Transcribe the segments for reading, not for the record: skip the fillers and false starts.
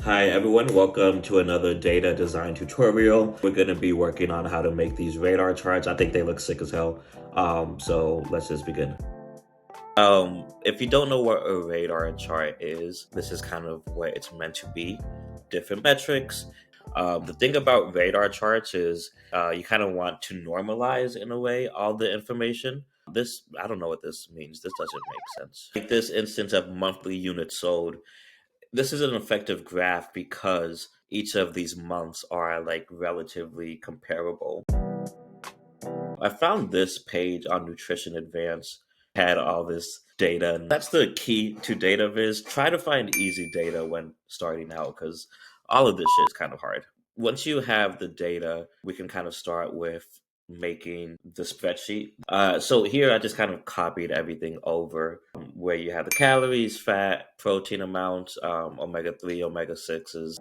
Hi everyone, welcome to another data design tutorial. We're going to be working on how to make these radar charts. I think they look sick as hell. So let's just begin. If you don't know what a radar chart is, this is kind of what it's meant to be. Different metrics. The thing about radar charts is you kind of want to normalize in a way all the information. I don't know what this means. This doesn't make sense. Like this instance of monthly units sold, this is an effective graph because each of these months are like relatively comparable. I found this page on Nutrition Advanced had all this data, and that's the key to data viz. Try to find easy data when starting out because all of this shit is kind of hard. Once you have the data, we can kind of start with making the spreadsheet. So here I just kind of copied everything over where you have the calories, fat, protein amounts, omega-3, omega-6s.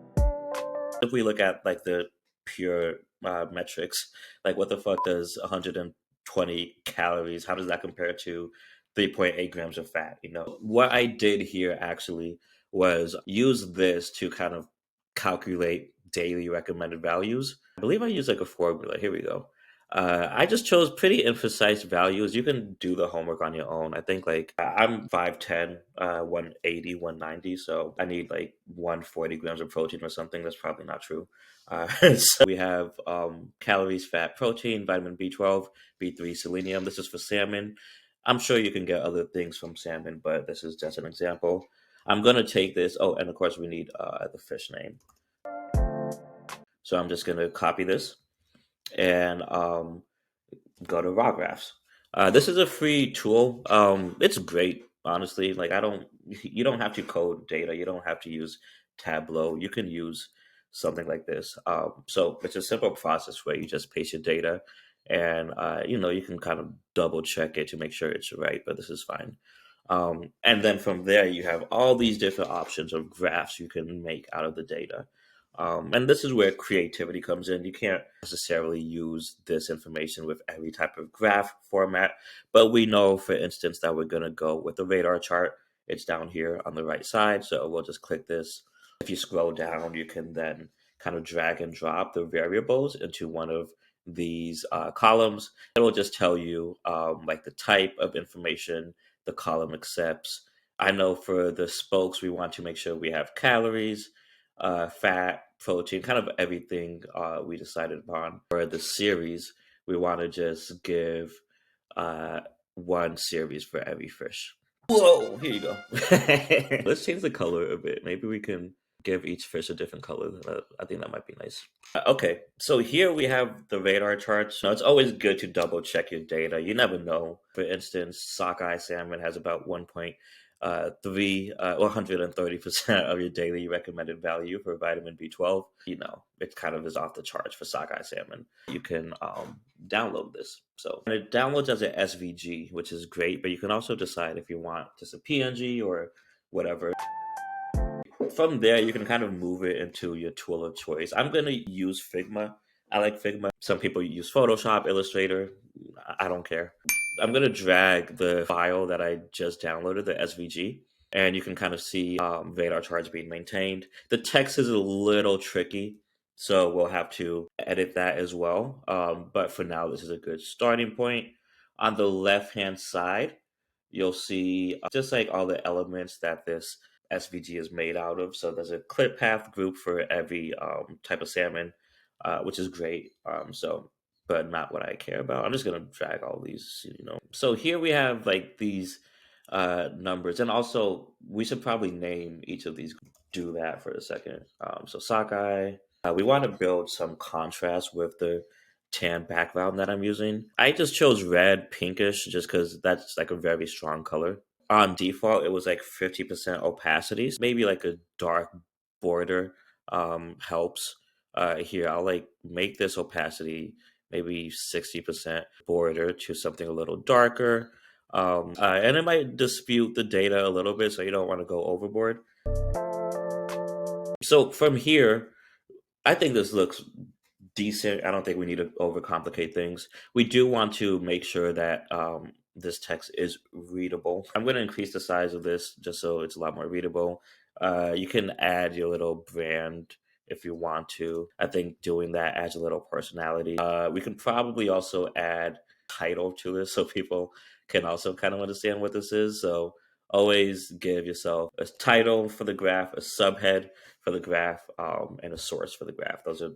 If we look at like the pure metrics, like what the fuck does 120 calories, how does that compare to 3.8 grams of fat? What I did here actually was use this to kind of calculate daily recommended values. I believe I used like a formula. Here we go. I just chose pretty imprecise values. You can do the homework on your own. I think like I'm 5'10", 180, 190, so I need like 140 grams of protein or something. That's probably not true. So we have calories, fat, protein, vitamin B12, B3, selenium. This is for salmon. I'm sure you can get other things from salmon, but this is just an example. I'm going to take this. Oh, and of course we need the fish name. So I'm just going to copy this and go to RawGraphs. This is a free tool. It's great, honestly. Like you don't have to code data. You don't have to use Tableau. You can use something like this. So it's a simple process where you just paste your data, and you can kind of double check it to make sure it's right. But this is fine. And then from there, you have all these different options of graphs you can make out of the data. And this is where creativity comes in. You can't necessarily use this information with every type of graph format, but we know, for instance, that we're going to go with the radar chart. It's down here on the right side, so we'll just click this. If you scroll down, you can then kind of drag and drop the variables into one of these columns. It will just tell you like the type of information the column accepts. I know for the spokes, we want to make sure we have calories, fat, protein, kind of everything we decided upon. For the series, we want to just give one series for every fish. Whoa, here you go. Let's change the color a bit. Maybe we can give each fish a different color. I think that might be nice. Okay, so here we have the radar charts. Now, it's always good to double check your data. You never know. For instance, sockeye salmon has about 130% of your daily recommended value for vitamin B12. It kind of is off the charts for sockeye salmon. You can download this. So and it downloads as an SVG, which is great, but you can also decide if you want just a PNG or whatever. From there, you can kind of move it into your tool of choice. I'm going to use Figma. I like Figma. Some people use Photoshop, Illustrator. I don't care. I'm going to drag the file that I just downloaded, the SVG, and you can kind of see radar charts being maintained. The text is a little tricky, so we'll have to edit that as well. But for now, this is a good starting point. On the left-hand side, you'll see just like all the elements that this SVG is made out of. So there's a clip path group for every type of salmon, which is great. But not what I care about. I'm just gonna drag all these. So here we have like these numbers, and also we should probably name each of these. Do that for a second. So sockeye. We want to build some contrast with the tan background that I'm using. I just chose red, pinkish, just because that's like a very strong color. On default, it was like 50% opacity. Maybe like a dark border helps. Here, I'll like make this opacity maybe 60% border to something a little darker. And it might dispute the data a little bit, so you don't want to go overboard. So from here, I think this looks decent. I don't think we need to overcomplicate things. We do want to make sure that this text is readable. I'm going to increase the size of this just so it's a lot more readable. You can add your little brand if you want to. I think doing that adds a little personality. We can probably also add title to this so people can also kind of understand what this is. So always give yourself a title for the graph, a subhead for the graph, and a source for the graph. Those are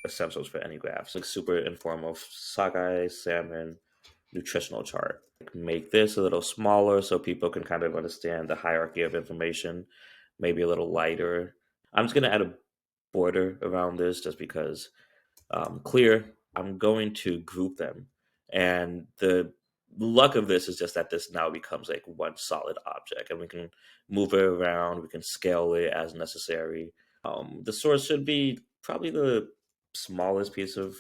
essentials for any graphs. Like super informal, sockeye, salmon, nutritional chart. Make this a little smaller so people can kind of understand the hierarchy of information, maybe a little lighter. I'm just going to add a border around this just because clear. I'm going to group them. And the luck of this is just that this now becomes like one solid object and we can move it around, we can scale it as necessary. The source should be probably the smallest piece of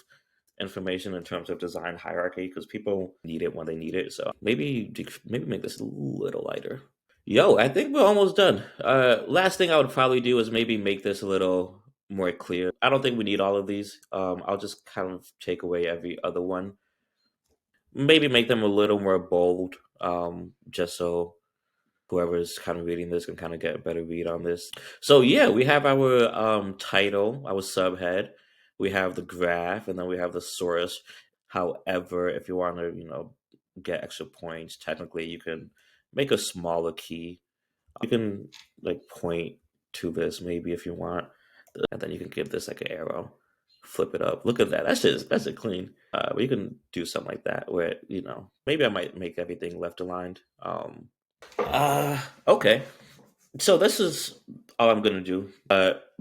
information in terms of design hierarchy because people need it when they need it. So maybe make this a little lighter. Yo, I think we're almost done. Last thing I would probably do is maybe make this a little more clear. I don't think we need all of these. I'll just kind of take away every other one. Maybe make them a little more bold, just so whoever's kind of reading this can kind of get a better read on this. So yeah, we have our title, our subhead, we have the graph, and then we have the source. However, if you want to, get extra points, technically you can make a smaller key. You can like point to this maybe if you want, and then you can give this like an arrow, flip it up. Look at that. That's it clean. But you can do something like that where maybe I might make everything left aligned. Okay. So this is all I'm gonna do.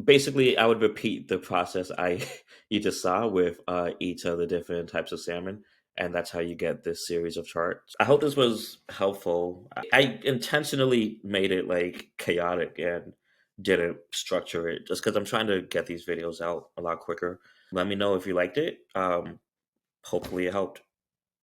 Basically, I would repeat the process I you just saw with each of the different types of salmon, and that's how you get this series of charts. I hope this was helpful. I intentionally made it like chaotic and didn't structure it just because I'm trying to get these videos out a lot quicker. Let me know if you liked it. Hopefully, it helped.